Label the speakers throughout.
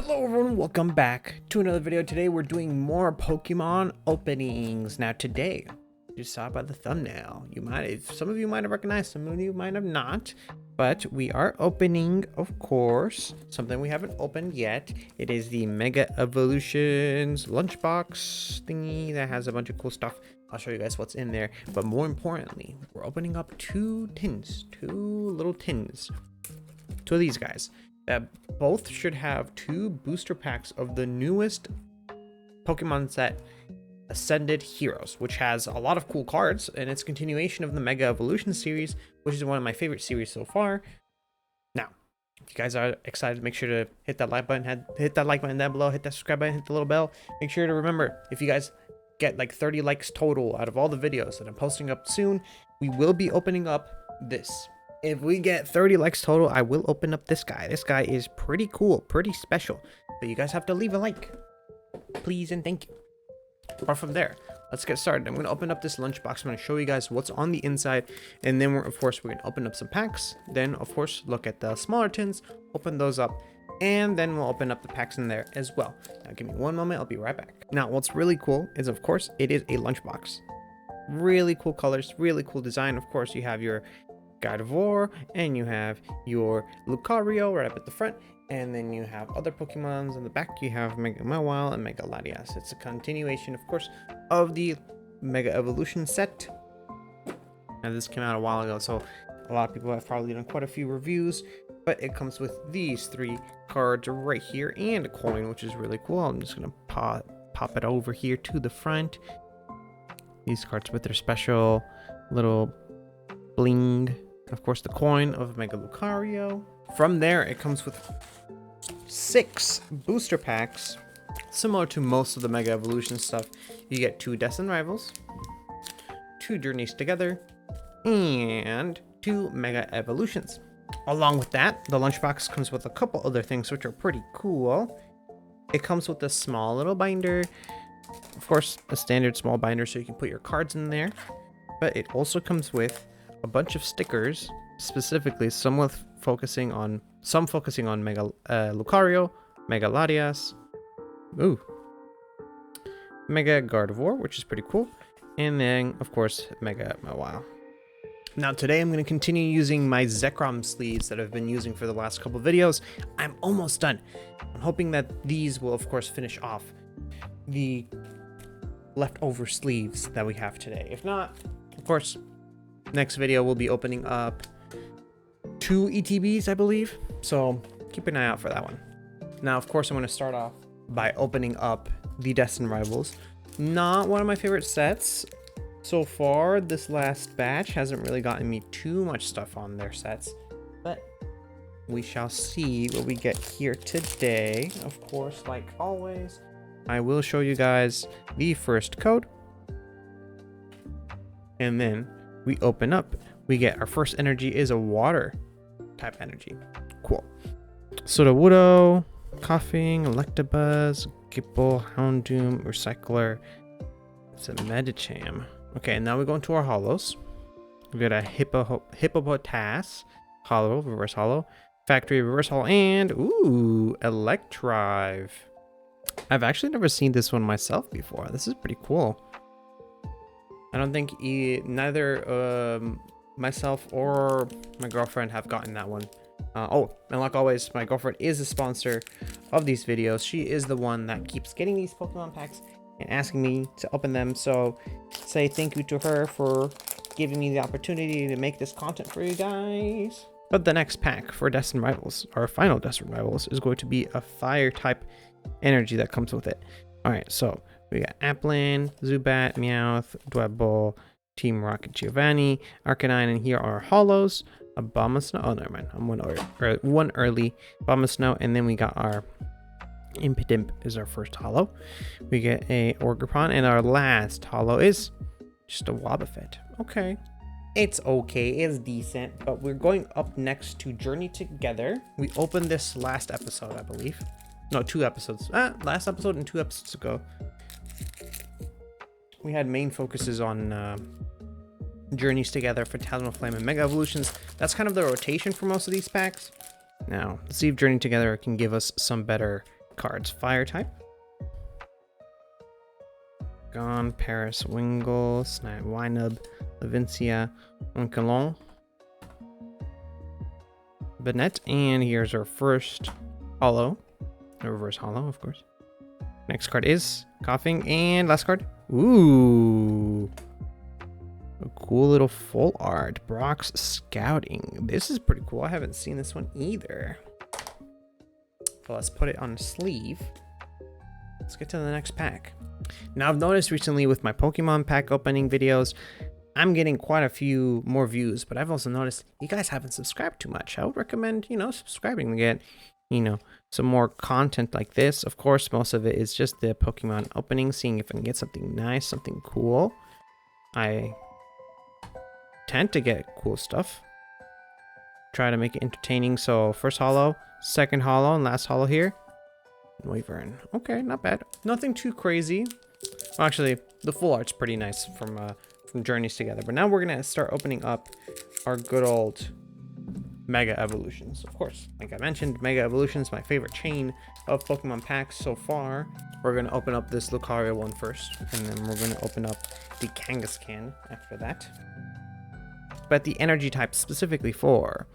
Speaker 1: Hello everyone, welcome back to another video. Today we're doing more Pokemon openings. Now today, you saw by the thumbnail, some of you might have recognized, some of you might have not, but we are opening, of course, something we haven't opened yet. It is the Mega Evolutions Lunchbox thingy that has a bunch of cool stuff. I'll show you guys what's in there, but more importantly, we're opening up two little tins, two of these guys. Both should have two booster packs of the newest Pokemon set, Ascended Heroes, which has a lot of cool cards, and it's a continuation of the Mega Evolution series, which is one of my favorite series so far. Now, if you guys are excited, make sure to hit that like button, hit that like button down below, hit that subscribe button, hit the little bell. Make sure to remember, if you guys get like 30 likes total out of all the videos that I'm posting up soon, we will be opening up this. If we get 30 likes total, I will open up this guy. This guy is pretty cool, pretty special. But you guys have to leave a like, please and thank you. Apart from there, let's get started. I'm going to open up this lunchbox. I'm going to show you guys what's on the inside. And then, we're going to open up some packs. Then, of course, look at the smaller tins, open those up. And then we'll open up the packs in there as well. Now, give me one moment. I'll be right back. Now, what's really cool is, of course, it is a lunchbox. Really cool colors, really cool design. Of course, you have your Gardevoir, and you have your Lucario right up at the front, and then you have other Pokemons in the back. You have Mega Mawile and Mega Latias. It's a continuation, of course, of the Mega Evolution set. Now, this came out a while ago, so a lot of people have probably done quite a few reviews, but it comes with these three cards right here and a coin, which is really cool. I'm just gonna pop it over here to the front. These cards with their special little bling. Of course, the coin of Mega Lucario. From there, it comes with 6 booster packs, similar to most of the Mega Evolution stuff. You get 2 Destined Rivals, 2 Journeys Together, and 2 Mega Evolutions. Along with that, the lunchbox comes with a couple other things which are pretty cool. It comes with a small little binder, of course, a standard small binder so you can put your cards in there. But it also comes with a bunch of stickers, specifically some focusing on Mega Lucario, Mega Latias, Mega Gardevoir, which is pretty cool, and then of course Mega Mawile. Now today I'm going to continue using my Zekrom sleeves that I've been using for the last couple videos. I'm almost done. I'm hoping that these will of course finish off the leftover sleeves that we have today. If not, of course, next video we'll be opening up 2 ETBs, I believe, so keep an eye out for that one. Now, of course, I'm going to start off by opening up the Destined Rivals. Not one of my favorite sets so far. This last batch hasn't really gotten me too much stuff on their sets, but we shall see what we get here today. Of course, like always, I will show you guys the first code, and then we open up. We get our first energy is a water type energy. Cool. Sudowoodo, Coughing, Electabuzz, Gipple, Houndoom, Recycler. It's a Medicham. Okay, now we go into our holos. We got a Hippopotas holo, reverse holo, Factory reverse holo, and Electrive. I've actually never seen this one myself before. This is pretty cool. I don't think neither myself or my girlfriend have gotten that one. And like always, my girlfriend is a sponsor of these videos. She is the one that keeps getting these Pokemon packs and asking me to open them. So say thank you to her for giving me the opportunity to make this content for you guys. But the next pack for Destined Rivals, our final Destined Rivals, is going to be a fire type energy that comes with it. Alright, so we got Applin, Zubat, Meowth, Dwebble, Team Rocket, Giovanni, Arcanine, and here are holos. A Abomasnow. Oh, never mind. I'm one early Abomasnow, and then we got our Impidimp is our first holo. We get a Orgrimmon, and our last holo is just a Wobbuffet. Okay. It's okay. It's decent, but we're going up next to Journey Together. We opened this last episode, I believe. No, 2 episodes. Last episode and 2 episodes ago. We had main focuses on Journeys Together for Talonflame and Mega Evolutions. That's kind of the rotation for most of these packs. Now, let's see if Journey Together can give us some better cards. Fire type. Gone, Paris, Wingle, Snipe, Winub, Levincia, Unkelon, Bennett, and here's our first holo. A reverse holo, of course. Next card is Coughing, and last card. Ooh. A cool little full art. Brock's Scouting. This is pretty cool. I haven't seen this one either. But let's put it on the sleeve. Let's get to the next pack. Now, I've noticed recently with my Pokemon pack opening videos, I'm getting quite a few more views, but I've also noticed you guys haven't subscribed too much. I would recommend, subscribing to get, some more content like this. Of course, most of it is just the Pokemon opening, seeing if I can get something nice, something cool. I tend to get cool stuff. Try to make it entertaining. So first holo, second holo, and last holo here. Wyvern. Okay, not bad. Nothing too crazy. Well, actually, the full art's pretty nice from Journeys Together. But now we're gonna start opening up our good old Mega Evolutions. Of course, like I mentioned, Mega Evolutions, my favorite chain of Pokemon packs so far. We're gonna open up this Lucario one first, and then we're gonna open up the Kangaskhan after that. But the energy type specifically for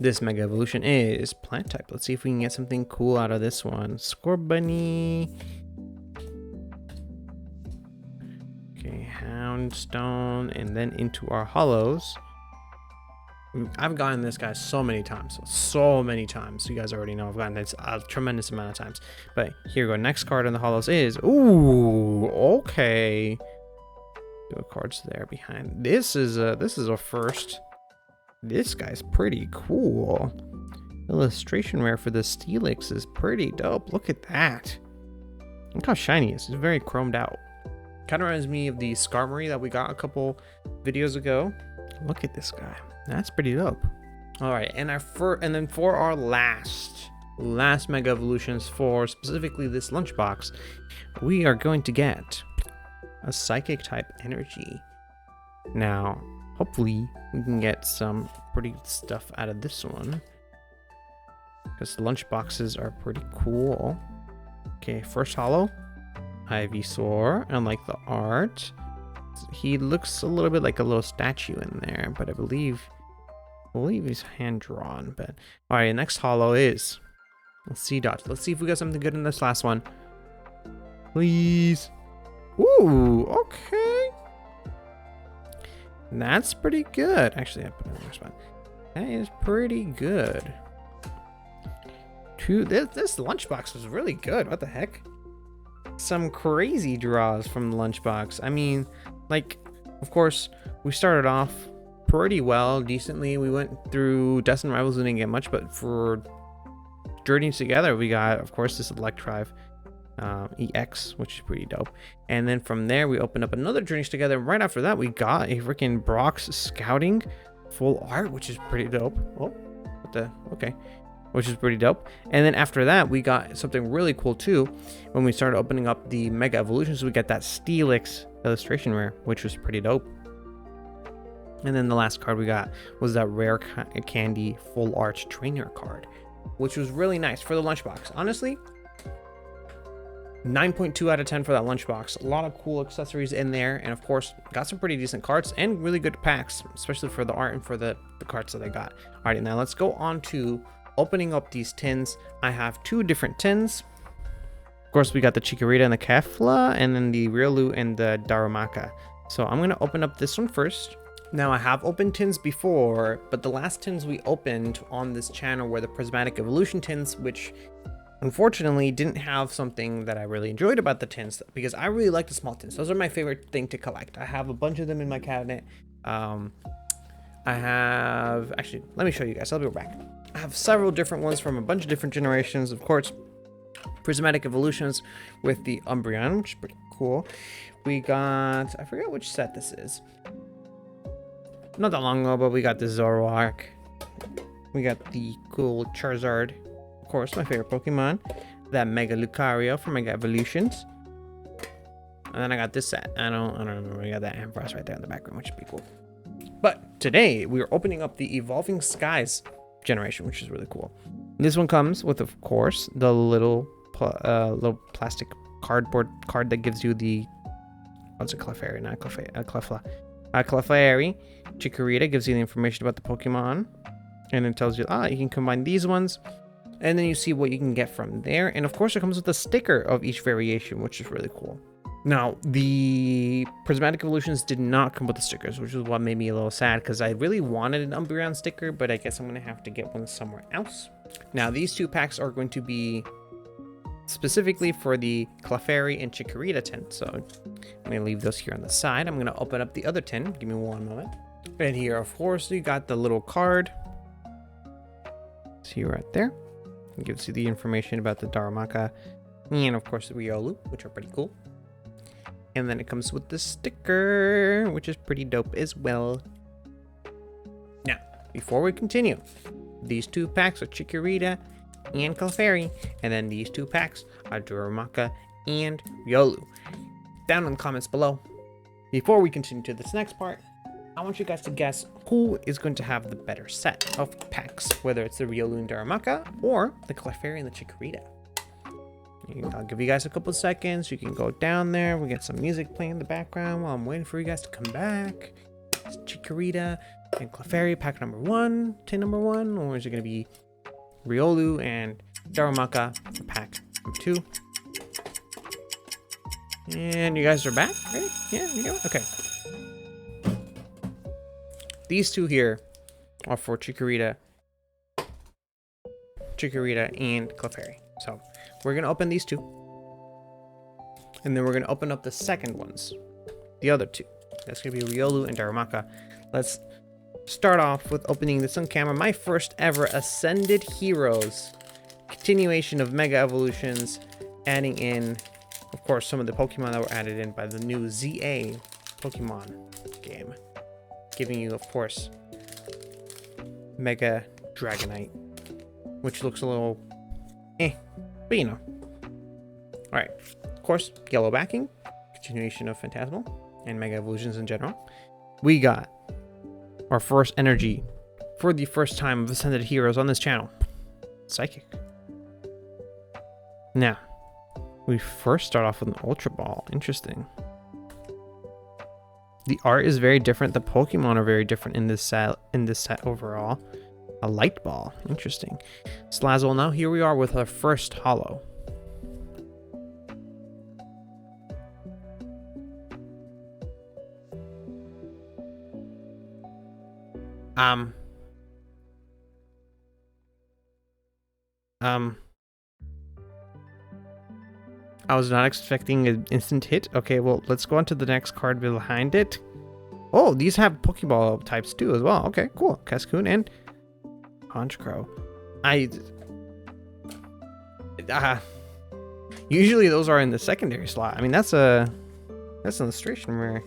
Speaker 1: this Mega Evolution is plant type. Let's see if we can get something cool out of this one. Scorbunny. Okay, Houndstone, and then into our holos. I've gotten this guy so many times. You guys already know I've gotten this a tremendous amount of times. But here we go. Next card in the holos is, ooh, okay. Two cards there behind. This is a first. This guy's pretty cool. Illustration rare for the Steelix is pretty dope. Look at that. Look how shiny it is. It's very chromed out. Kind of reminds me of the Skarmory that we got a couple videos ago. Look at this guy. That's pretty dope. All right, and then for our last Mega Evolutions for specifically this lunchbox, we are going to get a Psychic type energy. Now, hopefully we can get some pretty good stuff out of this one, because the lunchboxes are pretty cool. Okay, first holo, Ivysaur. I like the art. He looks a little bit like a little statue in there, but I believe he's hand drawn. But all right, next holo is C-Dot. Let's see if we got something good in this last one, please. Ooh, okay. That's pretty good. Actually, I put it in the spot. That is pretty good. This lunchbox was really good. What the heck? Some crazy draws from the lunchbox. I mean, like, of course, we started off pretty well, decently. We went through Destined Rivals, didn't get much, but for Journeys Together, we got, of course, this Electrive EX, which is pretty dope. And then from there, we opened up another Journeys Together. Right after that, we got a freaking Brock's Scouting full art, which is pretty dope. Oh, what the? Okay. Which is pretty dope. And then after that, we got something really cool too. When we started opening up the Mega Evolutions, we got that Steelix illustration rare, which was pretty dope. And then the last card we got was that rare candy full art trainer card, which was really nice for the lunchbox. Honestly, 9.2 out of 10 for that lunchbox. A lot of cool accessories in there, and of course got some pretty decent cards and really good packs, especially for the art and for the cards that I got. Alrighty, now let's go on to opening up these tins. I have two different tins. Of course, we got the Chikorita and the Kefla, and then the Riolu and the Darumaka. So I'm gonna open up this one first. Now, I have opened tins before, but the last tins we opened on this channel were the Prismatic Evolution tins, which unfortunately didn't have something that I really enjoyed about the tins, because I really like the small tins. Those are my favorite thing to collect. I have a bunch of them in my cabinet. I have, actually, let me show you guys. I'll be right back. I have several different ones from a bunch of different generations. Of course, Prismatic Evolutions with the Umbreon, which is pretty cool. We got, I forget which set this is. Not that long ago, but we got the Zoroark. We got the cool Charizard. Of course, my favorite Pokemon. That Mega Lucario from Mega Evolutions. And then I got this set. I don't remember. We got that Ampharos right there in the background, which would be cool. But today, we are opening up the Evolving Skies generation, which is really cool. This one comes with, of course, the little little plastic cardboard card that gives you the, what's a Clefairy? Not Clefla. Clefairy. Chikorita gives you the information about the Pokemon, and it tells you, you can combine these ones, and then you see what you can get from there. And of course, it comes with a sticker of each variation, which is really cool. Now, the Prismatic Evolutions did not come with the stickers, which is what made me a little sad, because I really wanted an Umbreon sticker, but I guess I'm going to have to get one somewhere else. Now, these 2 packs are going to be specifically for the Clefairy and Chikorita tin, so I'm going to leave those here on the side. I'm going to open up the other tin. Give me one moment. And here, of course, you got the little card. See right there. It gives you the information about the Darumaka and, of course, the Riolu, which are pretty cool. And then it comes with the sticker, which is pretty dope as well. Now, before we continue, these 2 packs are Chikorita and Clefairy, and then these 2 packs are Darumaka and Riolu. Down in the comments below. Before we continue to this next part, I want you guys to guess who is going to have the better set of packs, whether it's the Riolu and Darumaka or the Clefairy and the Chikorita. I'll give you guys a couple seconds. You can go down there. We get some music playing in the background while I'm waiting for you guys to come back. It's Chikorita and Clefairy, pack number 1, tin number 1, or is it going to be Riolu and Darumaka for pack number 2? And you guys are back, right? Yeah, you go. Okay. These 2 here are for Chikorita and Clefairy. So we're going to open these 2. And then we're going to open up the second ones. The other 2. That's going to be Riolu and Darumaka. Let's start off with opening this on camera. My first ever Ascended Heroes. Continuation of Mega Evolutions. Adding in, of course, some of the Pokemon that were added in by the new ZA Pokemon game. Giving you, of course, Mega Dragonite. Which looks a little but you know. Alright, of course, yellow backing, continuation of Phantasmal, and Mega Evolutions in general. We got our first energy for the first time of Ascended Heroes on this channel. Psychic. Now, we first start off with an Ultra Ball. Interesting. The art is very different. The Pokemon are very different in this set overall. A Light Ball. Interesting. Slazzle. Now here we are with our first holo. I was not expecting an instant hit. Okay, well, let's go on to the next card behind it. Oh, these have Pokeball types too as well. Okay, cool. Cascoon and Honchkrow. Usually those are in the secondary slot. I mean, that's an illustration rare.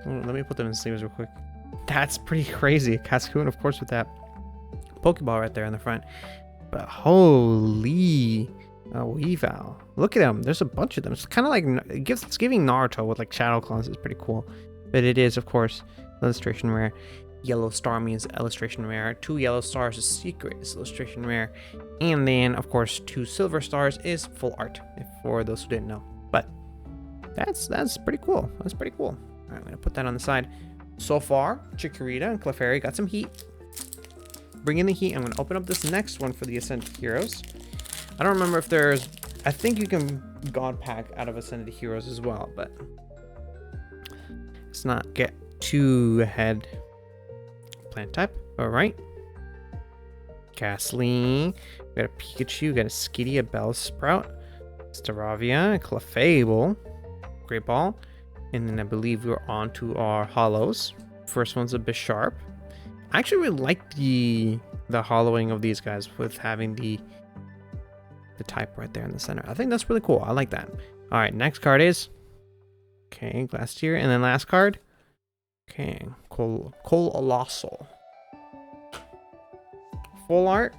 Speaker 1: Let me put them in sleeves real quick. That's pretty crazy. Cascoon, of course, with that Pokeball right there in the front. But holy Weavile. Look at them. There's a bunch of them. It's kind of like, it's giving Naruto with like Shadow Clones. It's pretty cool. But it is, of course, illustration rare. Yellow star means illustration rare. 2 yellow stars is secret, is illustration rare. And then, of course, 2 silver stars is full art, for those who didn't know. But that's pretty cool. That's pretty cool. All right, I'm going to put that on the side. So far, Chikorita and Clefairy got some heat. Bring in the heat. I'm going to open up this next one for the Ascended Heroes. I don't remember if there's... I think you can God Pack out of Ascended Heroes as well, but let's not get too ahead. Plant type. Alright. Ghastly. We got a Pikachu. We got a Skitty, a Bellsprout, Staravia, a Clefable, Great Ball. And then I believe we're on to our holos. First one's a Bisharp. I actually really like the hollowing of these guys with having the type right there in the center. I think that's really cool. I like that. All right, next card is Glastier, and then last card, Colossal. Full art,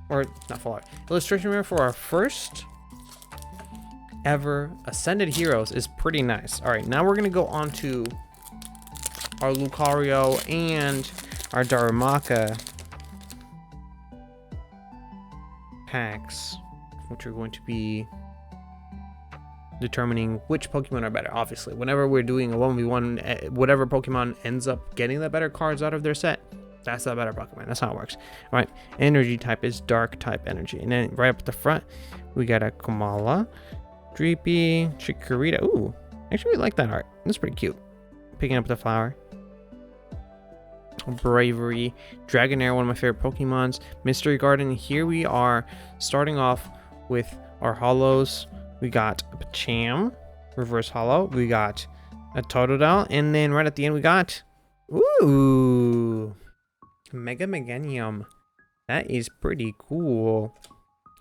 Speaker 1: or not full art, illustration rare for our first ever Ascended Heroes is pretty nice. All right, now we're gonna go on to our Lucario and our Darumaka packs which are going to be determining which Pokemon are better. Obviously, whenever we're doing a 1v1, whatever Pokemon ends up getting the better cards out of their set, that's the better Pokemon. That's how it works. All right, energy type is dark type energy. And then right up at the front, we got a Komala, Dreepy, Chikorita. Ooh, actually, I like that art. That's pretty cute. Picking up the flower. Bravery, Dragonair, one of my favorite Pokemons. Mystery Garden. Here we are starting off with our hollows. We got a Pacham, reverse hollow. We got a Totodile, and then right at the end we got, ooh, Mega Meganium. That is pretty cool.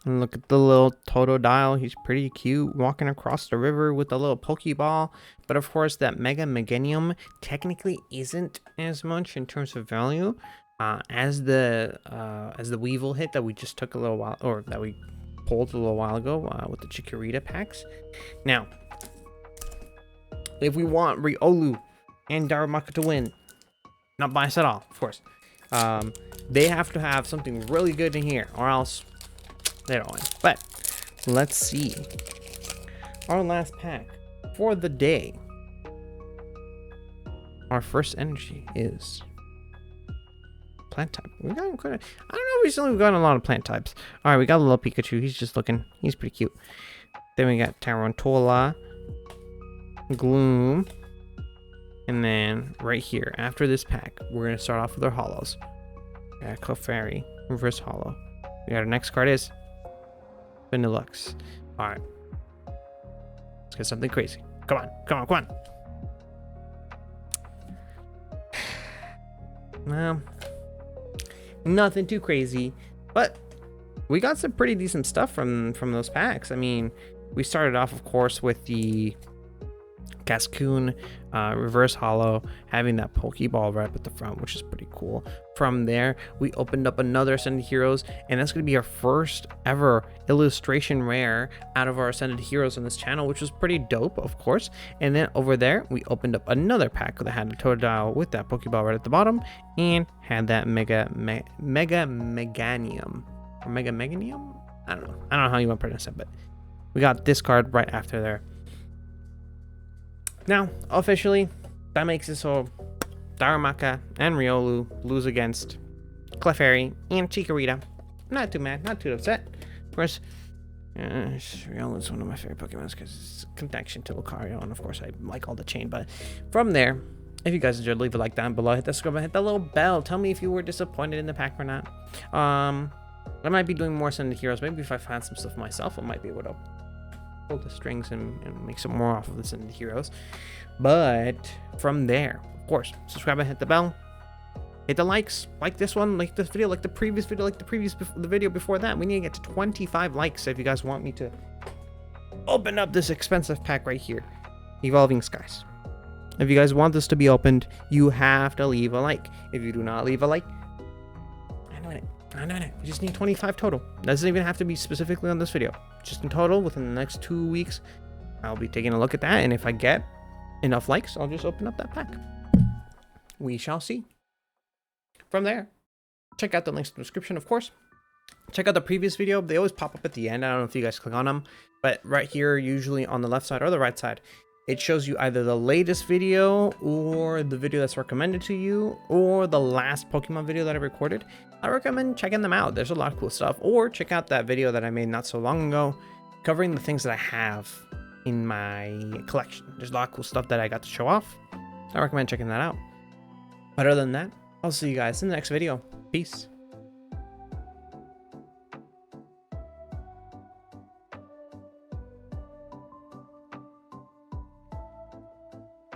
Speaker 1: And look at the little Totodile. He's pretty cute, walking across the river with a little Pokeball. But of course, that Mega Meganium technically isn't as much in terms of value as the Weevil hit that we just took a little while, or that we pulled a little while ago with the Chikorita packs. Now, if we want Riolu and Darumaka to win, not biased at all, of course, they have to have something really good in here, or else they don't win. But let's see. Our last pack for the day. Our first energy is plant type. We got quite a, I don't know, recently we've gotten a lot of plant types. All right, we got a little Pikachu. He's just looking. He's pretty cute. Then we got Tarantula, Gloom, and then right here after this pack, we're gonna start off with our hollows. We got Clefairy, reverse hollow. We got our next card is Vanillux. All right, let's get something crazy. Come on, come on, come on. Well, nothing too crazy, but we got some pretty decent stuff from those packs. I mean, we started off, of course, with the Cascoon reverse hollow, having that Pokeball right up at the front, which is pretty cool. From there, we opened up another Ascended Heroes, and that's going to be our first ever illustration rare out of our Ascended Heroes on this channel, which was pretty dope, of course. And then over there, we opened up another pack that had a Totodile with that Pokeball right at the bottom, and had that Mega Meganium, or Mega Meganium? I don't know how you want to pronounce it, but we got this card right after there. Now, officially, that makes it so Darumaka and Riolu lose against Clefairy and Chikorita. Not too mad, not too upset. Of course, Riolu is one of my favorite Pokemon because it's a connection to Lucario, and of course, I like all the chain. But from there, if you guys enjoyed, leave a like down below, hit that subscribe button, hit that little bell. Tell me if you were disappointed in the pack or not. I might be doing more Ascended Heroes. Maybe if I find some stuff myself, I might be able to pull the strings and make some more off of the Ascended Heroes. But from there, of course, subscribe and hit the bell, hit the likes, like this one, like this video, like the previous video, like the video before that. We need to get to 25 likes if you guys want me to open up this expensive pack right here, Evolving Skies. If you guys want this to be opened, you have to leave a like. If you do not leave a like, I know it. We just need 25 total. Doesn't even have to be specifically on this video. Just in total, within the next 2 weeks, I'll be taking a look at that. And if I get enough likes, I'll just open up that pack. We shall see. From there, check out the links in the description, of course. Check out the previous video. They always pop up at the end. I don't know if you guys click on them, but right here, usually on the left side or the right side, it shows you either the latest video or the video that's recommended to you or the last Pokemon video that I recorded. I recommend checking them out. There's a lot of cool stuff. Or check out that video that I made not so long ago covering the things that I have in my collection. There's a lot of cool stuff that I got to show off. I recommend checking that out. But other than that, I'll see you guys in the next video. Peace.